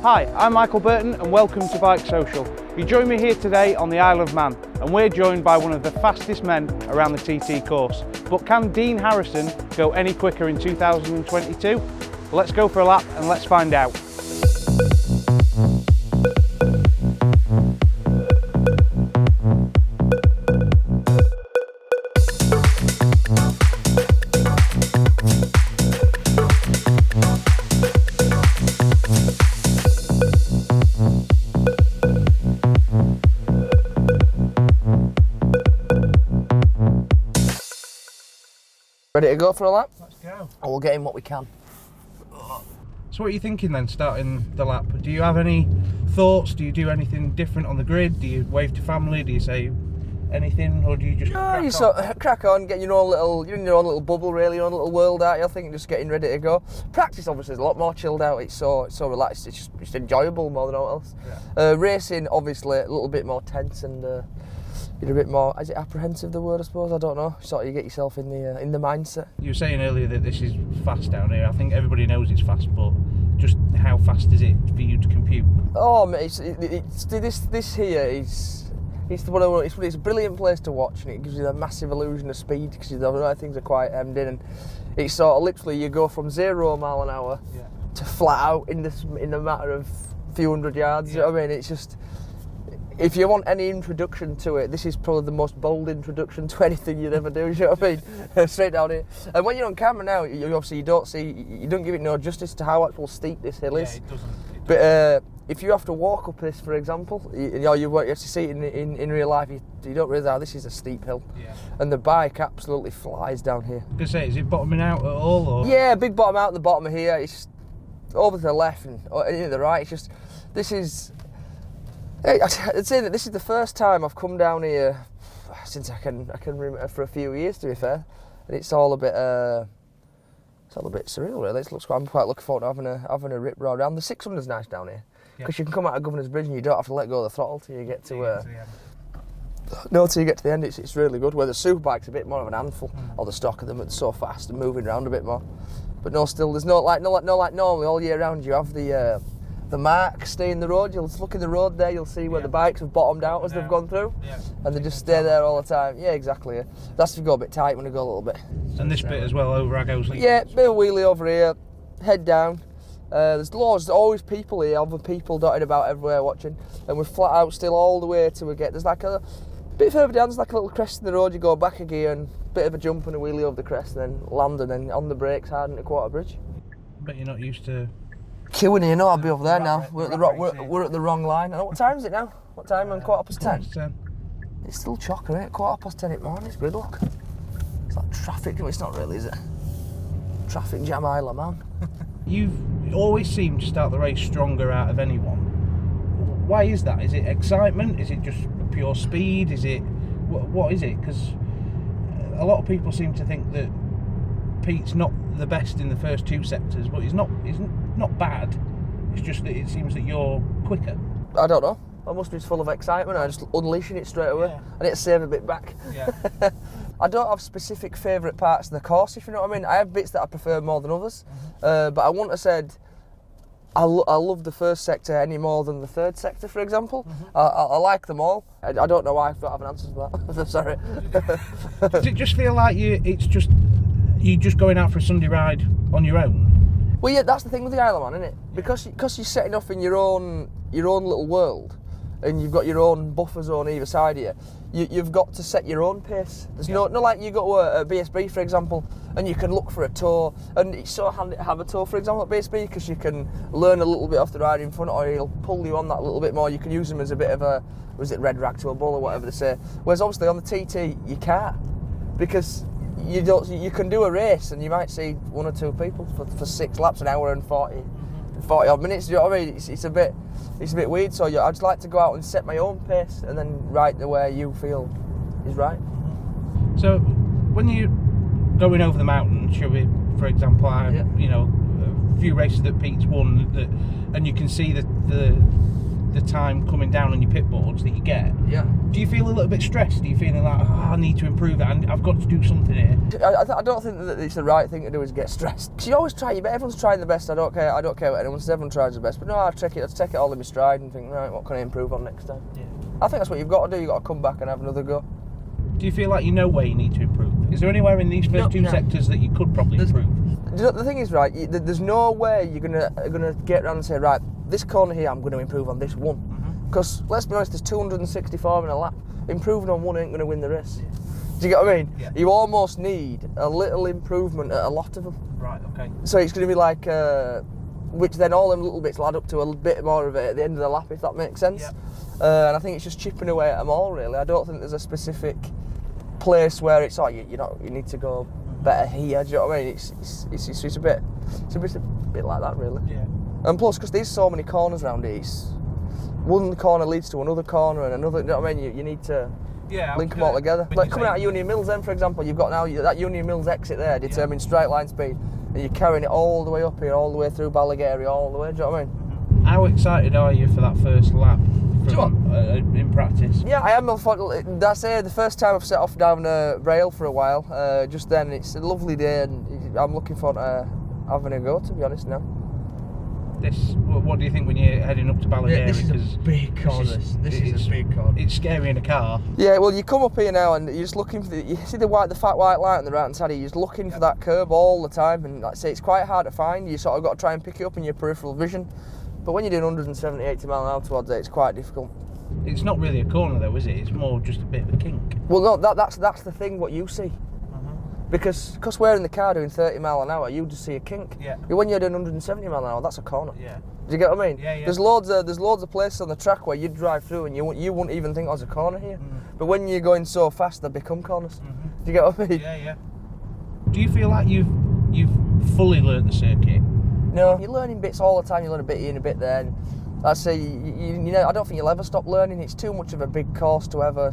Hi, I'm Michael Burton and welcome to BikeSocial. You join me here today on the Isle of Man and we're joined by one of the fastest men around the TT course. But can Dean Harrison go any quicker in 2022? Well, let's go for a lap and let's find out. Ready to go for a lap? Let's go. And we'll get in what we can. So what are you thinking then, starting the lap? Do you have any thoughts? Do you do anything different on the grid? Do you wave to family? Do you say anything, or do you just crack on, get your own little, you're in your own little bubble really, your own little world, aren't you? I think just getting ready to go. Practice obviously is a lot more chilled out. It's so relaxed. It's just enjoyable more than all else. Yeah. Racing obviously a little bit more tense and you're a bit more, is it apprehensive, the word, I suppose? I don't know. Sort of you get yourself in the mindset. You were saying earlier that this is fast down here. I think everybody knows it's fast, but just how fast is it for you to compute? Oh, mate, this here is... It's a brilliant place to watch, and it gives you a massive illusion of speed because the right things are quite hemmed in, and it's sort of literally you go from 0 mile an hour to flat out in a matter of a few hundred yards. Yeah. You know what I mean? It's just, if you want any introduction to it, this is probably the most bold introduction to anything you'd ever do. You know what I mean? Straight down here. And when you're on camera now, you don't give it no justice to how actual steep this hill is. Yeah, it doesn't. But if you have to walk up this, for example, you have to see it in real life, you don't realise this is a steep hill. Yeah. And the bike absolutely flies down here. I was going to say, is it bottoming out at all? Or? Yeah, big bottom out at the bottom of here. It's over to the left and to the right. It's just, I'd say that this is the first time I've come down here since I can remember, for a few years, to be fair. And it's all a bit surreal, really. I'm quite looking forward to having a rip road around. The 600's nice down here. Because you can come out of Governor's Bridge and you don't have to let go of the throttle till you get to till you get to the end. It's really good. Where the superbike's a bit more of an handful, or the stock of them, it's so fast and moving around a bit more. But no, still, there's no like normally all year round you have the marks stay in the road. You'll look in the road there, you'll see where the bikes have bottomed out as they've gone through, and they just stay there all the time. Yeah, exactly. Yeah. That's if you go a bit tight when you go a little bit. And this bit as well over Aggo's. Yeah, bit of wheelie over here, head down. There's always people here, other people dotted about everywhere watching, and we're flat out still all the way till we get, there's like a bit further down, there's like a little crest in the road, you go back a gear and a bit of a jump and a wheelie over the crest and then land and then on the brakes hard into Quarter Bridge. Bet you're not used to... Queuing here, no, I'll be over there now. We're at the wrong line. What time is it now? What time? On 10:15? It's still chocker, isn't it? 10:15 in the morning, it's gridlock. It's like traffic, it's not really, is it? Traffic jam Isle of Man. You've always seemed to start the race stronger out of anyone. Why is that? Is it excitement? Is it just pure speed? Is it... What is it? Because a lot of people seem to think that Pete's not the best in the first two sectors, but he's not bad. It's just that it seems that you're quicker. I don't know. I must be just full of excitement. I'm just unleashing it straight away. Yeah. I need to save a bit back. Yeah. I don't have specific favourite parts of the course, if you know what I mean. I have bits that I prefer more than others, but I wouldn't have said I love the first sector any more than the third sector, for example. I like them all. I don't know why I don't have an answer to that. Sorry. Does it just feel like you're just going out for a Sunday ride on your own? Well, yeah, that's the thing with the Isle of Man, isn't it? Because you're setting off in your own little world, and you've got your own buffer zone either side of you. You've got to set your own pace. There's no like you go to a BSB, for example, and you can look for a tow, and it's so handy to have a tow, for example, at BSB, because you can learn a little bit off the rider in front, or he'll pull you on that a little bit more. You can use them as a bit of a, was it red rag to a bull or whatever they say. Whereas obviously on the TT you can't, because you can do a race and you might see one or two people for 6 laps, an hour and 40 odd minutes. You know what I mean? It's a bit weird. So I just like to go out and set my own pace and then ride the way you feel is right. So when you're going over the mountain, for example, a few races that Pete's won, and you can see the the time coming down on your pit boards that you get, Yeah. do you feel a little bit stressed? Do you feel like, I need to improve it, I've got to do something here? I don't think that it's the right thing to do is get stressed. Because you always try your best. Everyone's trying the best. I don't care what anyone says. Everyone tries their best. But no, I take it all in my stride and think, right, what can I improve on next time? Yeah. I think that's what you've got to do. You've got to come back and have another go. Do you feel like you know where you need to improve? Is there anywhere in these first two sectors that you could probably improve? The thing is, right, there's no way you're gonna get around and say, right, this corner here, I'm going to improve on this one. Because, let's be honest, there's 264 in a lap. Improving on one ain't going to win the race. Yeah. Do you get what I mean? Yeah. You almost need a little improvement at a lot of them. Right, okay. So it's going to be like, which then all them little bits will add up to a bit more of it at the end of the lap, if that makes sense. Yeah. And I think it's just chipping away at them all, really. I don't think there's a specific place where it's like, you need to go better here. Do you know what I mean? It's a bit like that, really. Yeah. And plus, because there's so many corners around here, one corner leads to another corner and another. You know what I mean? You need to link them all together. Like coming out of Union Mills, then, for example, you've got now that Union Mills exit there determines straight line speed, and you're carrying it all the way up here, all the way through Ballagary, all the way. Do you know what I mean? How excited are you for that first lap in practice? Yeah, I am. That's the first time I've set off down a rail for a while. Just then, it's a lovely day, and I'm looking forward to having a go. To be honest, now. What do you think when you're heading up to Ballagary? Yeah, this is a big corner. This is a big corner. It's scary in a car. Yeah, well, you come up here now and you're just looking for you see the fat white light on the right hand side. You're just looking for that curb all the time, and like I say, it's quite hard to find. You sort of got to try and pick it up in your peripheral vision. But when you're doing 170, 80 mile an hour towards it, it's quite difficult. It's not really a corner though, is it? It's more just a bit of a kink. Well, no, that's the thing. What you see. Because we're in the car doing 30 mile an hour, you just see a kink. Yeah. When you're doing 170 mile an hour, that's a corner. Yeah. Do you get what I mean? Yeah, yeah. There's loads of places on the track where you drive through and you wouldn't even think there's a corner here. But when you're going so fast, they become corners. Do you get what I mean? Yeah, yeah. Do you feel like you've fully learnt the circuit? No, you're learning bits all the time. You learn a bit here and a bit there. And I say, you know, I don't think you'll ever stop learning. It's too much of a big course to ever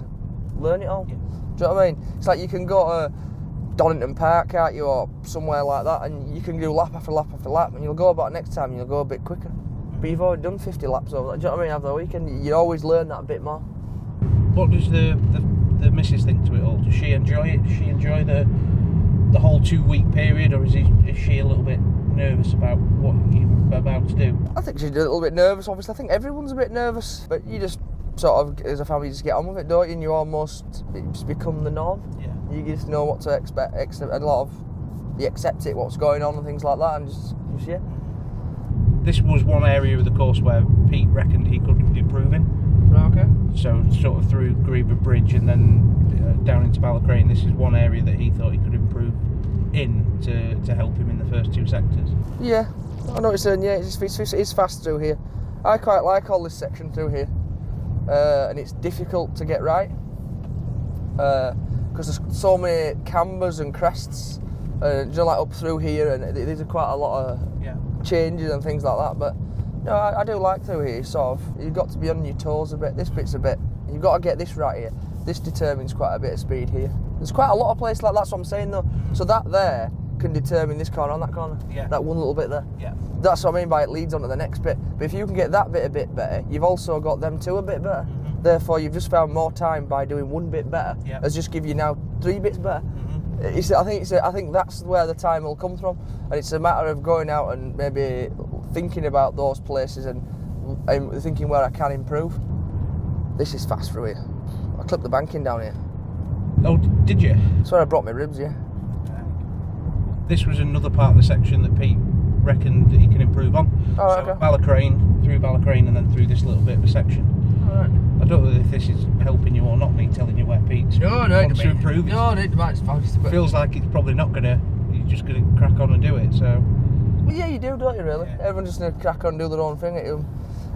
learn it all. Yeah. Do you know what I mean? It's like you can go to Donington Park, can't you, or somewhere like that, and you can do lap after lap after lap, and you'll go about next time and you'll go a bit quicker. But you've already done 50 laps over that. Do you know what I mean? Over the weekend, you always learn that a bit more. What does the missus think to it all? Does she enjoy it? Does she enjoy the whole 2-week period, or is she a little bit nervous about what you're about to do? I think she's a little bit nervous, obviously. I think everyone's a bit nervous, but you just sort of, as a family, just get on with it, don't you? And it's become the norm. Yeah. You just know what to expect, and a lot of you accept it, what's going on and things like that, and just yeah. This was one area of the course where Pete reckoned he could improve in. Okay. So sort of through Greeba Bridge and then down into Ballacrane, this is one area that he thought he could improve in to help him in the first 2 sectors. Yeah, I know what you're saying. Yeah, it's fast through here. I quite like all this section through here, and it's difficult to get right because there's so many cambers and crests, like up through here, and there's quite a lot of changes and things like that. But no, I do like through here. Sort of, you've got to be on your toes a bit. This bit's a bit. You've got to get this right here. This determines quite a bit of speed here. There's quite a lot of places like that. That's what I'm saying though. So that there can determine this corner on that corner. Yeah. That one little bit there. Yeah. That's what I mean by it leads on to the next bit. But if you can get that bit a bit better, you've also got them 2 a bit better. Therefore, you've just found more time by doing 1 bit better. As just give you now 3 bits better. I think that's where the time will come from, and it's a matter of going out and maybe thinking about those places and thinking where I can improve. This is fast through here. I clipped the banking down here. Oh, did you? That's where I brought my ribs, yeah. This was another part of the section that Pete reckoned that he can improve on. Oh, so okay. Ballacrane, through Ballacrane, and then through this little bit of a section. Alright. I don't know if this is helping you or not, me telling you where Pete's wants to improve. No, it's it feels like it's probably not gonna. You're just gonna crack on and do it. So. Well, yeah, you do, don't you? Really? Yeah. Everyone's just gonna crack on and do their own thing.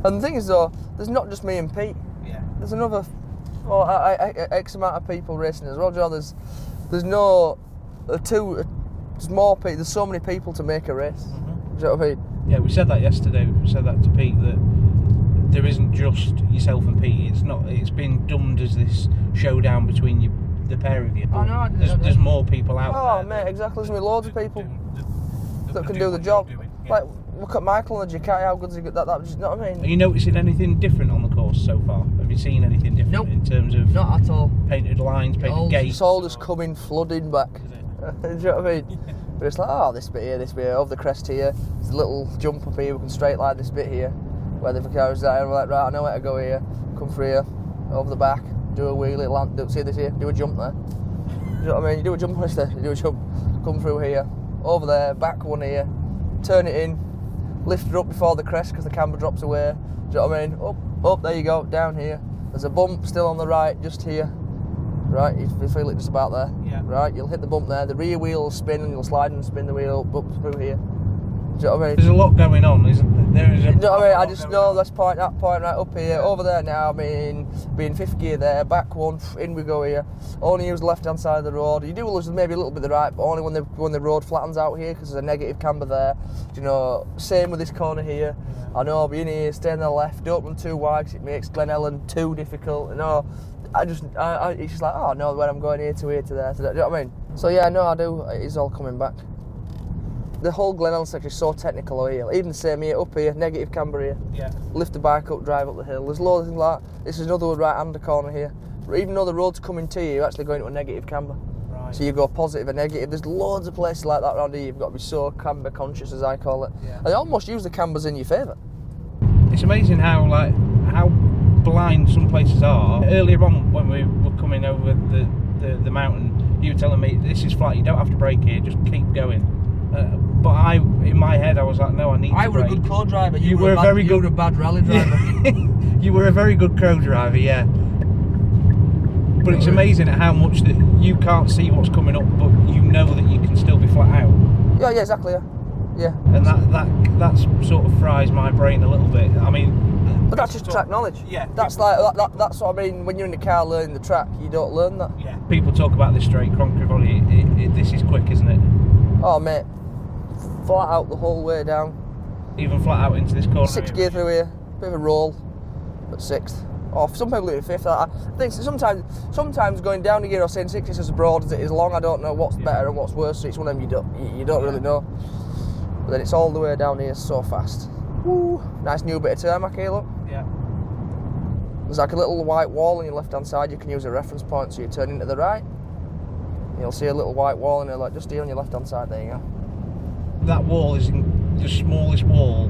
And the thing is, though, there's not just me and Pete. Yeah. There's another, X amount of people racing as well, John. There's no there's more people. There's so many people to make a race. Do you know what I mean? Yeah, we said that yesterday. We said that to Pete that there isn't just yourself and Pete. It's been dubbed as this showdown between the pair of you. I know. There's more people out there. Oh, mate, exactly. There's loads of people that can do the job. Like look at Michael and the Ducati, how good's he got that, you know what I mean? Are you noticing anything different on the course so far? Have you seen anything different Nope. in terms of Not at all. painted lines, painted gates? It's all just coming flooding back. Is it? Do you know what I mean? But it's like, oh, this bit here, over the crest here. There's a little jump up here, we can straight line this bit here. Where the cars there, and we're like, right, I know where to go here. Come through here, over the back, do a wheelie, land, see this here, do a jump there. You know what I mean? You do a jump on there, you do a jump, come through here, over there, back one here, turn it in, lift it up before the crest because the camber drops away. Do you know what I mean? Up, there you go, down here. There's a bump still on the right, just here. Right, you feel it just about there. Yeah. Right, you'll hit the bump there, the rear wheel will spin and you'll slide and spin the wheel up through here. Do you know what I mean? There's a lot going on, isn't there? There is. You know what I mean? I just know this point, that point, right up here, over there now. I mean, being fifth gear there, back one, in we go here. Only use the left hand side of the road. You do lose maybe a little bit of the right, but only when the road flattens out here because there's a negative camber there. You know, same with this corner here. Yeah. I know, be in here, stay on the left, don't run too wide because it makes Glen Ellen too difficult. You know, it's just like, oh no, when I'm going here to there to there. Do you know what I mean? So yeah, no, I do. It's all coming back. The whole Glen Ellen section is so technical here. Even the same here, up here, negative camber here. Yeah. Lift the bike up, drive up the hill. There's loads of things like that. This is another right-hander corner here. Even though the road's coming to you, you're actually going to a negative camber. Right. So you go positive and negative. There's loads of places like that around here. You've got to be so camber conscious, as I call it. Yeah. And they almost use the cambers in your favour. It's amazing how blind some places are. Earlier on, when we were coming over the mountain, you were telling me this is flat. You don't have to brake here. Just keep going. But in my head, I was like, no, I need to brake. I were a good co-driver. You were a bad rally driver. You were a very good co-driver, yeah. But it's amazing at how much that you can't see what's coming up, but you know that you can still be flat out. Yeah, exactly, yeah. And that sort of fries my brain a little bit. I mean, but that's just track knowledge. Yeah. That's that's what I mean. When you're in the car learning the track, you don't learn that. Yeah. People talk about this straight concrete volley. This is quick, isn't it? Oh mate, flat out the whole way down. Even flat out into this corner. 6th gear through here, bit of a roll, but 6th. Or some people do it 5th. I think sometimes going down a gear or saying 6th is as broad as it is long. I don't know what's better and what's worse. So it's one of them you don't really know. But then it's all the way down here so fast. Woo! Nice new bit of tarmac here, look. Yeah. There's like a little white wall on your left hand side. You can use a reference point, so you turn into the right. You'll see a little white wall in there, like just here on your left hand side. There you go. That wall is the smallest wall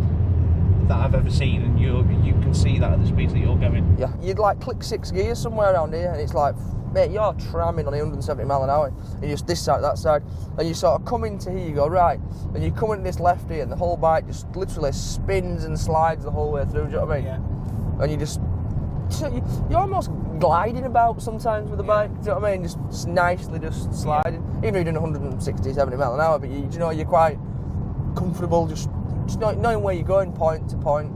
that I've ever seen, and you can see that at the speeds that you're going. Yeah, you'd like click 6 gears somewhere around here, and it's like, mate, you're tramming on 170 mile an hour, and you're just this side, that side, and you sort of come into here, you go right, and you come into this left here, and the whole bike just literally spins and slides the whole way through. Do you know what I mean? Yeah. And you just, you're almost gliding about sometimes with the bike. Do you know what I mean? Just nicely just sliding. Yeah. Even though you're doing 160, 70 mile an hour, but you know you're quite comfortable, just knowing where you're going point to point.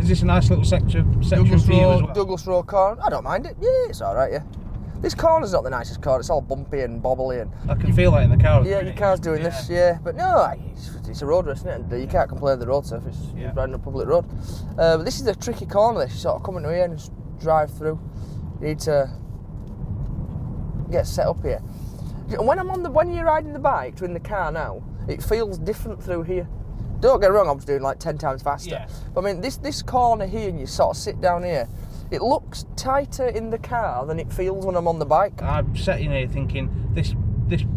Is this a nice little section for you as well? Douglas Road corner. I don't mind it. Yeah, it's all right. Yeah. This corner's not the nicest corner. It's all bumpy and bobbly, and I can feel that in the car. Yeah, your car's doing this. Yeah, but no, it's a road race, isn't it? You can't complain of the road surface. You're riding a public road. But this is a tricky corner. This you sort of come into here and just drive through. You need to get set up here. When you're riding the bike in the car now, it feels different through here. Don't get me wrong, I'm just doing like 10 times faster. Yeah. But I mean, this corner here, and you sort of sit down here, it looks tighter in the car than it feels when I'm on the bike. I'm sitting here thinking, this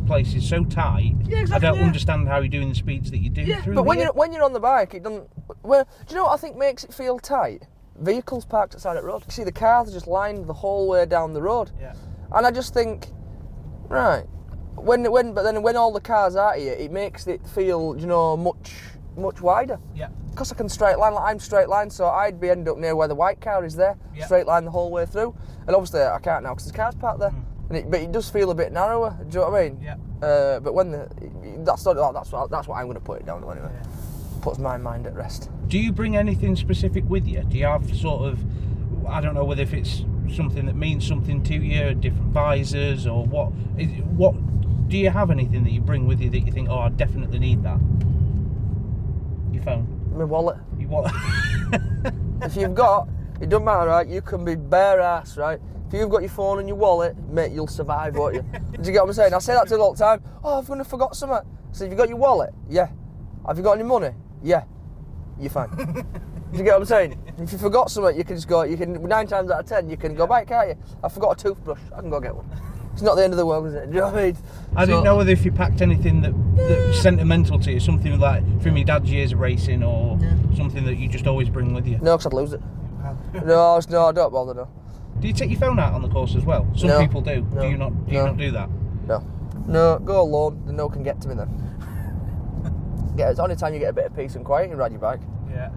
place is so tight. Yeah, exactly. I don't understand how you're doing the speeds that you do through here. But when you're on the bike, it doesn't. Well, do you know what I think makes it feel tight? Vehicles parked outside the road. You see, the cars are just lined the whole way down the road. Yeah. And I just think, right, but then when all the cars are here, it makes it feel, much wider. Yeah. Because I can straight line, like I'm straight line, so I'd be end up near where the white car is there, straight line the whole way through. And obviously I can't now because the car's parked there. But it does feel a bit narrower. Do you know what I mean? Yeah. But when that's what I'm going to put it down to anyway. Yeah. Puts my mind at rest. Do you bring anything specific with you? Do you have sort of, I don't know whether if it's something that means something to you, different visors or what? Do you have anything that you bring with you that you think, oh, I definitely need that? Your phone? My wallet. Your wallet. If you've got, it doesn't matter, right? You can be bare ass, right? If you've got your phone and your wallet, mate, you'll survive, won't you? Do you get what I'm saying? I say that to them all the time. Oh, I've forgot something. So have you got your wallet? Yeah. Have you got any money? Yeah. you're fine. Do you get what I'm saying? If you forgot something, you can just go. You can 9 times out of 10, you can go back, can't you? I forgot a toothbrush. I can go get one. It's not the end of the world, is it? Do you know what I mean? I didn't know whether if you packed anything that was sentimental to you, something like from your dad's years of racing, or something that you just always bring with you. No, because I'd lose it. No, I don't bother. No. Do you take your phone out on the course as well? Some people do. No. Do you not? Do you not do that? No, go alone. Then no one can get to me then. It's the only time you get a bit of peace and quiet. You ride your bike. Yeah.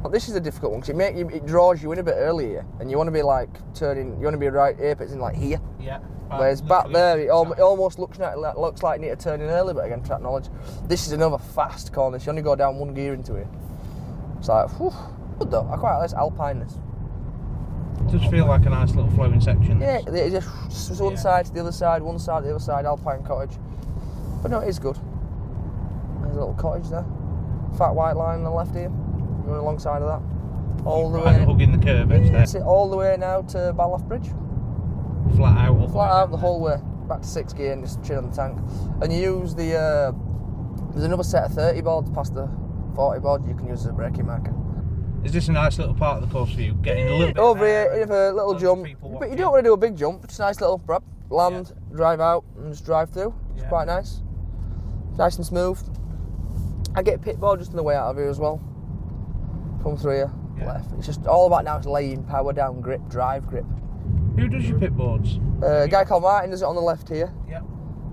But this is a difficult one because it draws you in a bit earlier, and you want to be like turning. You want to be right apex in like here. Yeah. Whereas back there, it almost looks like you need to turn in early, but again, track knowledge. This is another fast corner, so you only go down 1 gear into it. It's like, whew, good though. I quite like this alpineness. It does feel like a nice little flowing section. Yeah, it's just one side to the other side, one side to the other side, alpine cottage. But no, it is good. There's a little cottage there. Fat white line on the left here. Running alongside of that. All the way. Hugging the curb edge there. That's it, all the way now to Balloff Bridge. Flat out. Flat out the whole way. Back to 6 gear and just chill on the tank. And you use the, there's another set of 30 boards past the 40 board you can use as a braking marker. Is this a nice little part of the course for you? Getting a little bit over here, in a little jump. But you don't want to do a big jump, just a nice little land, drive out and just drive through. It's quite nice. Nice and smooth. I get a pit board just on the way out of here as well. Come through here, left. It's just all about now, it's laying power down grip, drive grip. Who does your pit boards? A guy called Martin does it on the left here. Yep.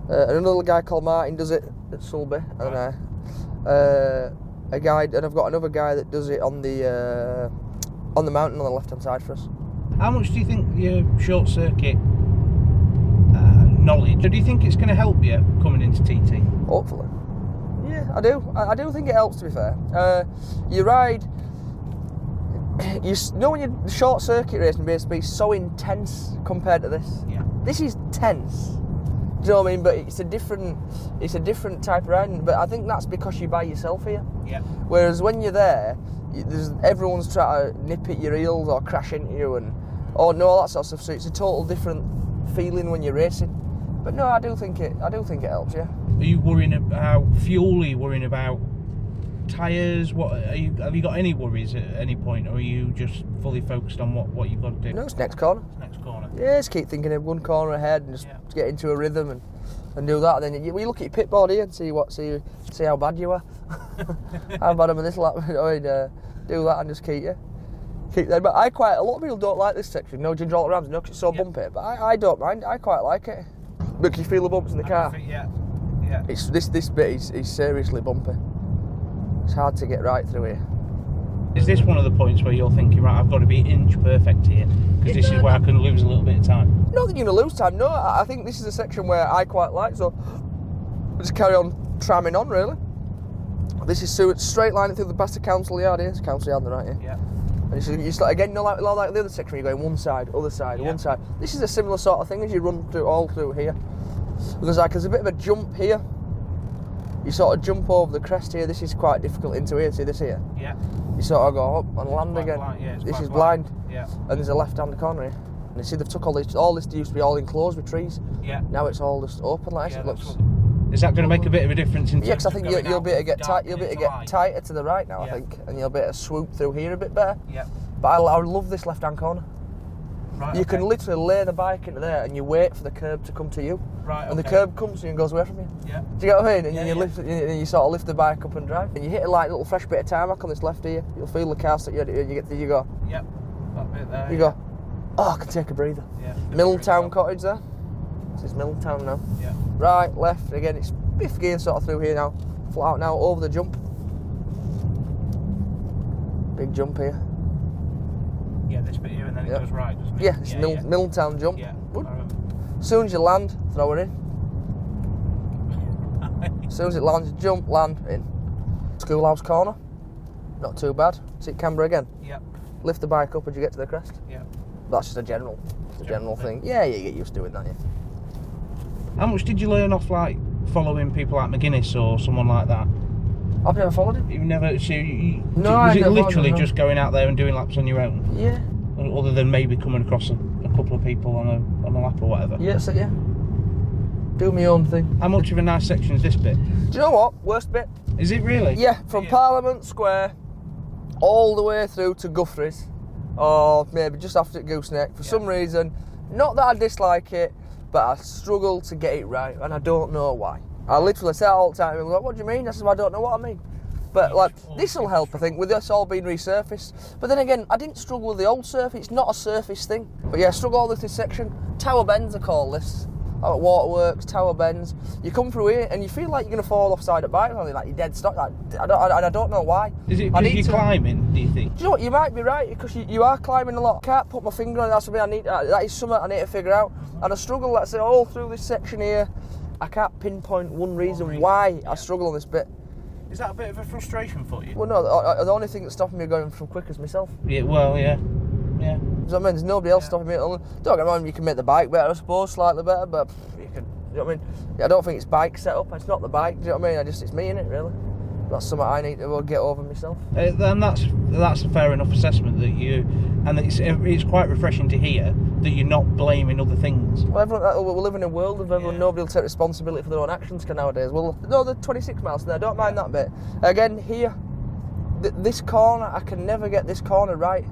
Another guy called Martin does it at Sulby. Right. And I've got another guy that does it on the mountain on the left hand side for us. How much do you think your short circuit knowledge, do you think it's going to help you coming into TT? Hopefully. Yeah, I do. I do think it helps, to be fair. You ride... You know when you're short circuit racing basically so intense compared to this? Yeah. This is tense. Do you know what I mean? But it's a different type of riding. But I think that's because you're by yourself here. Yeah. Whereas when you're there, everyone's trying to nip at your heels or crash into you and all that sort of stuff. So it's a total different feeling when you're racing. But no, I do think it helps. Yeah. Are you worrying about fuel? Are you worrying about tyres? Have you got any worries at any point, or are you just fully focused on what you've got to do? No, it's next corner. Next corner. Yeah, just keep thinking of one corner ahead and just get into a rhythm and do that. And then we look at your pit board here and see how bad you are. How bad am I this lap? Do that and just keep there. But a lot of people don't like this section. No ginger all around, no, because it's so bumpy. But I don't mind. I quite like it. Look, you feel the bumps in the car. Yeah. It's this bit is seriously bumpy. It's hard to get right through here. Is this one of the points where you're thinking, right, I've got to be inch perfect here, because this is where I can lose a little bit of time? Not that you're going to lose time, no. I think this is a section where I quite like, so just carry on tramming on, really. This is straight lining through the past the council yard here. It's council yard on the right here. Yeah. And it's like, again, like the other section where you're going one side, other side, one side. This is a similar sort of thing as you run all through here. There's a bit of a jump here. You sort of jump over the crest here. This is quite difficult into here. See this here? Yeah. You sort of go up and land again. This is blind. Yeah. And there's a left-hand corner here. And you see they've took all this used to be all enclosed with trees. Yeah. Now it's all just open like this. It looks. Is that going to make a bit of a difference in? Yeah, because I think you'll be able to get tight. You'll be able to get tighter to the right now. I think, and you'll be able to swoop through here a bit better. Yeah. But I love this left-hand corner. Right, you can literally lay the bike into there and you wait for the curb to come to you. Right. And the curb comes to you and goes away from you. Yeah. Do you get what I mean? And you sort of lift the bike up and drive. And you hit a little fresh bit of tarmac on this left here. You'll feel the car start. You go. Yep. That bit there. You go. Oh, I can take a breather. Yeah. Milltown Cottage there. This is Milltown now. Yeah. Right, left. Again, it's 5th gear sort of through here now. Flat out now over the jump. Big jump here. Yeah, this bit here and then it goes right, doesn't it? Yeah, it's Milltown jump. Yeah. As soon as you land, throw it in. As soon as it lands, jump, land, in. Schoolhouse corner. Not too bad. See camber again. Yep. Lift the bike up as you get to the crest. Yep. That's just a general thing. Yeah, you get used to doing that, yeah. How much did you learn off like following people like McGuinness or someone like that? I've never followed him. You've never? So no, was it literally just going out there and doing laps on your own? Yeah. Other than maybe coming across a couple of people on a lap or whatever? Yeah, so yeah. Do my own thing. How much of a nice section is this bit? Do you know what? Worst bit. Is it really? Yeah, from Parliament Square all the way through to Guthrie's, or maybe just after Gooseneck. For some reason, not that I dislike it, but I struggle to get it right, and I don't know why. I literally say that all the time, and I'm like, what do you mean? I said, well, I don't know what I mean. But like, this will help, I think, with this all being resurfaced. But then again, I didn't struggle with the old surface. It's not a surface thing. But yeah, I struggle with this section. Tower Bends, I call this. Out at Waterworks, Tower Bends. You come through here and you feel like you're going to fall offside a bike, like you're dead stuck. I don't know why. Is it because you're climbing, do you think? Do you know what, you might be right, because you are climbing a lot. I can't put my finger on it, that's something that is something I need to figure out. And I struggle, let's say, all through this section here. I can't pinpoint one reason why I struggle on this bit. Is that a bit of a frustration for you? Well, no, the only thing that's stopping me going from quick is myself. Yeah, well, yeah. Yeah. Does that mean there's nobody else stopping me? Don't get me wrong, you can make the bike better, I suppose, slightly better, but you can, you know what I mean? Yeah, I don't think it's bike setup, it's not the bike, do you know what I mean? It's me in it, really. That's something I need to get over myself. Then that's a fair enough assessment that and it's quite refreshing to hear that you're not blaming other things. Well, we live in a world of everyone, nobody will take responsibility for their own actions nowadays. Well, no, the 26 miles there, I don't mind that bit. Again, here, this corner, I can never get this corner right.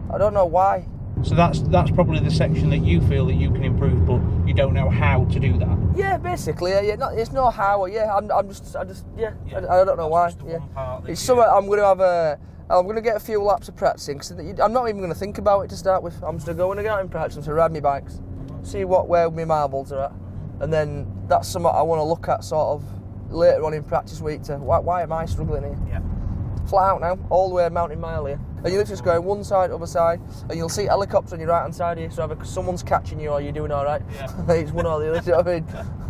I don't know why. So that's probably the section that you feel that you can improve, but you don't know how to do that. Yeah, basically, yeah. It's no how. Yeah, I don't know why. Yeah, it's something I'm going to have I'm going to get a few laps of practicing. Cause I'm not even going to think about it to start with. I'm just going to go when I get out in practice to ride my bikes, see where my marbles are at, and then that's something I want to look at sort of later on in practice week. To why am I struggling here? Yeah. Flat out now, all the way Mountain Mile here. And you're just going one side, other side, and you'll see helicopters on your right hand side here, so either someone's catching you or you're doing alright. Yeah. It's one or the other, you know what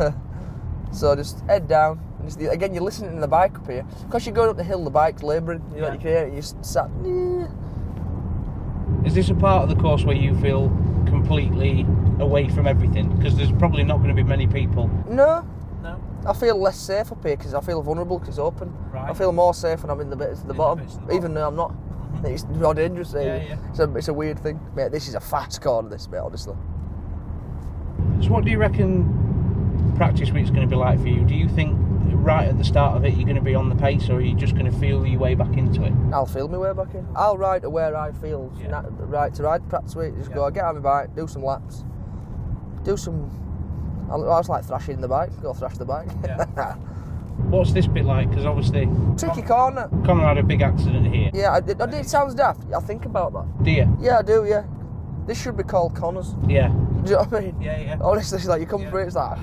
I mean? So just head down, and just, again, you're listening to the bike up here. Because you're going up the hill, the bike's labouring, you know, you can hear it, and you're sat. Is this a part of the course where you feel completely away from everything? Because there's probably not going to be many people. No. I feel less safe up here because I feel vulnerable because it's open. Right. I feel more safe when I'm in the bits at the bottom, even though I'm not. It's more dangerous. It's a weird thing. Mate, this is a fast corner, this bit, honestly. So what do you reckon practice week's going to be like for you? Do you think right at the start of it you're going to be on the pace, or are you just going to feel your way back into it? I'll feel my way back in. I'll ride to where I feel right to ride practice week. Just go, get on my bike, do some laps, I was like thrashing the bike, go thrash the bike. Yeah. What's this bit like? Because obviously... Tricky corner. Connor had a big accident here. Yeah, it sounds daft. I think about that. Do you? Yeah, I do, yeah. This should be called Connors. Yeah. Do you know what I mean? Yeah. Honestly, like you come through it, it's like...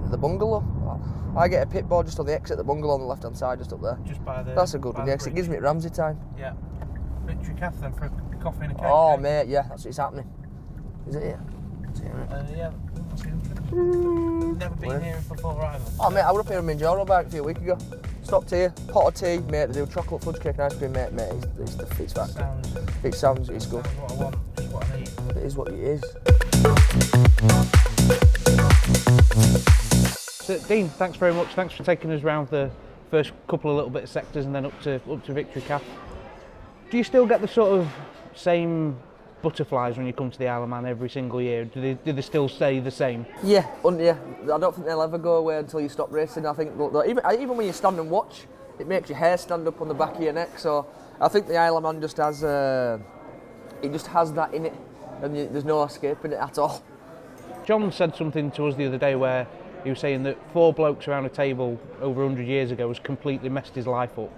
the bungalow. I get a pit board just on the exit, the bungalow on the left-hand side, just up there. Just by the... That's a good one, yeah, 'cause it gives me Ramsey time. Yeah. Victory Cafe then for a coffee and a cake. Oh, mate, yeah, that's what's happening. Is it here? Yeah. Never been here before either. Oh mate, I was up here in Minjoro bike a few weeks ago. Stopped here, pot of tea, mate, they do chocolate fudge cake and ice cream, mate, it's fact. It sounds, it's good. What I want, just what I need. It is what it is. So Dean, thanks very much. Thanks for taking us around the first couple of little bit of sectors and then up to Victory Cafe. Do you still get the sort of same butterflies when you come to the Isle of Man every single year? Do they still stay the same? Yeah. I don't think they'll ever go away until you stop racing. I think even when you stand and watch, it makes your hair stand up on the back of your neck. So I think the Isle of Man just has that in it, and there's no escaping it at all. John said something to us the other day where he was saying that 4 blokes around a table over 100 years ago has completely messed his life up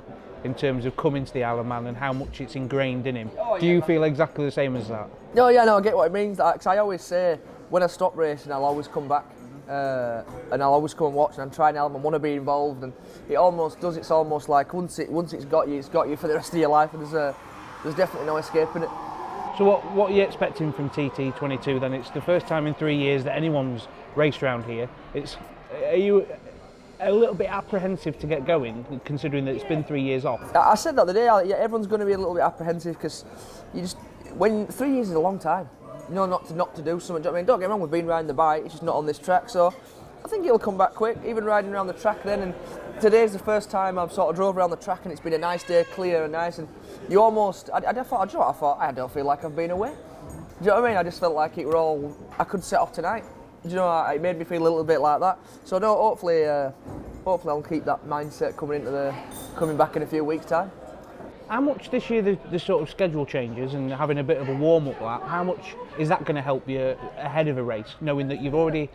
in terms of coming to the Isle of Man and how much it's ingrained in him. Do you feel exactly the same as that? No, I get what it means. Because I always say, when I stop racing, I'll always come back and I'll always come and watch and try and help and want to be involved. And it almost does. It's almost like once it's got you for the rest of your life. And there's definitely no escaping it. So what are you expecting from TT22 then? It's the first time in 3 years that anyone's raced around here. Are you a little bit apprehensive to get going, considering that it's been 3 years off? I said that the day, everyone's going to be a little bit apprehensive because when 3 years is a long time, you know, not to do something. I mean, don't get me wrong, we've been riding the bike, it's just not on this track, so I think it'll come back quick, even riding around the track then. And today's the first time I've sort of drove around the track and it's been a nice day, clear and nice, and you almost, I thought, I don't feel like I've been away. Do you know what I mean? I just felt like I could set off tonight. Do you know, it made me feel a little bit like that. So no, hopefully I'll keep that mindset coming back in a few weeks' time. How much this year the sort of schedule changes and having a bit of a warm-up lap, how much is that going to help you ahead of a race, knowing that you've already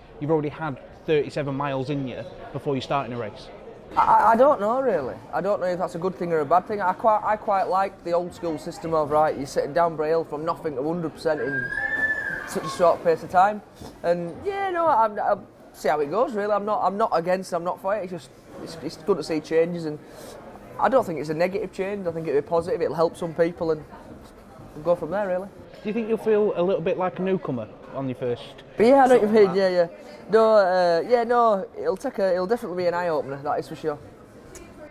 had 37 miles in you before you're starting a race? I don't know really. I don't know if that's a good thing or a bad thing. I quite like the old school system of, right, you're sitting down Braille from nothing to 100% in such a short pace of time. And yeah, no, I'll see how it goes really. I'm not against it, I'm not for it. It's good to see changes, and I don't think it's a negative change. I think it'll be positive, it'll help some people, and we'll go from there really. Do you think you'll feel a little bit like a newcomer on your first? But yeah, I know what you mean. Yeah. No, it'll definitely be an eye opener. That is for sure.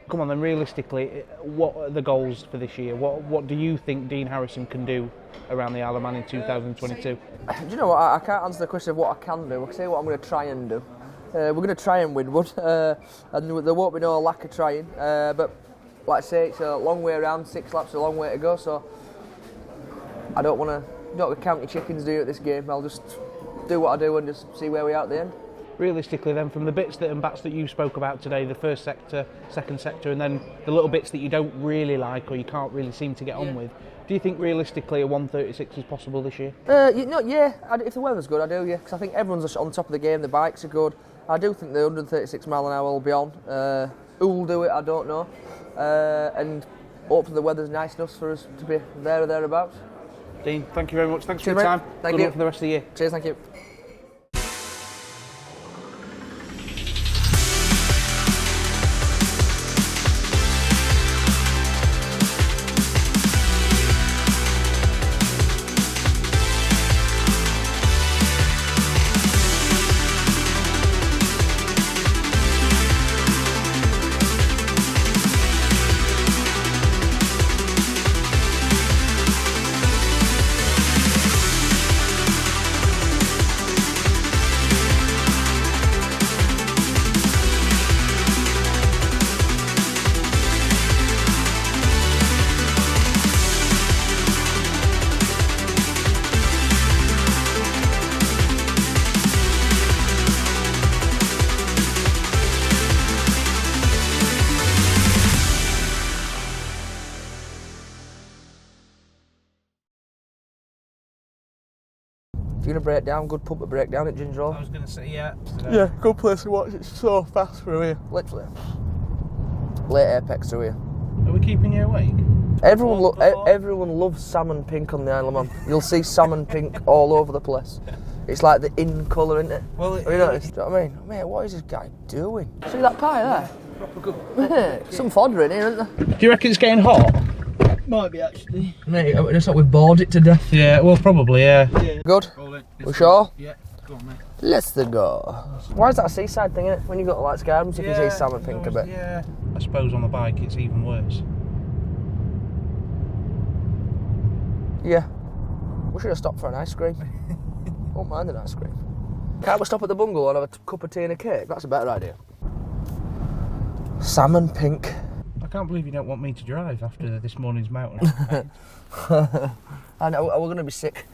Come on then, realistically, what are the goals for this year? What do you think Dean Harrison can do around the Isle of Man in 2022? Do you know what? I can't answer the question of what I can do. I can say what I'm going to try and do. We're going to try and win one, and there won't be no lack of trying. But like I say, it's a long way around. 6 laps, a long way to go. So I don't want to count your chickens, do you, at this game? I'll just do what I do and just see where we are at the end. Realistically then, from the bits and bats that you spoke about today, the first sector, second sector, and then the little bits that you don't really like or you can't really seem to get on with, do you think realistically a 1:36 is possible this year? If the weather's good, I do, yeah, because I think everyone's on top of the game, the bikes are good. I do think the 136 mile an hour will be on. Who will do it, I don't know. And hopefully the weather's nice enough for us to be there or thereabouts. Dean, thank you very much. Thanks for Cheers, your time. mate. Thank Good you luck for the rest of the year. Cheers, thank you. If you're going to break down, good pub to break down at Ginger Hall. I was going to say, yeah. Yeah, good place to watch. It's so fast through here. Literally. Late apex through here. Are we keeping you awake? Everyone loves salmon pink on the Isle of Man. You'll see salmon pink all over the place. It's like the in colour, isn't it? Well, Have you noticed? Do you know what I mean? Mate, what is this guy doing? See that pie there? Proper good. Some fodder in here, isn't there? Do you reckon it's getting hot? Might be actually. Mate, it's like we've bored it to death. Yeah, well, probably, yeah. Good? Roll it. We sure? Yeah, go on, mate. Let's go. Why is that a seaside thing, innit? When you got like Scarums, you can see salmon pink a bit. Yeah. I suppose on the bike it's even worse. Yeah. We should have stopped for an ice cream. Won't mind an ice cream. Can't we stop at the bungalow and have a cup of tea and a cake? That's a better idea. Salmon pink. I can't believe you don't want me to drive after this morning's mountain. I know, we're going to be sick.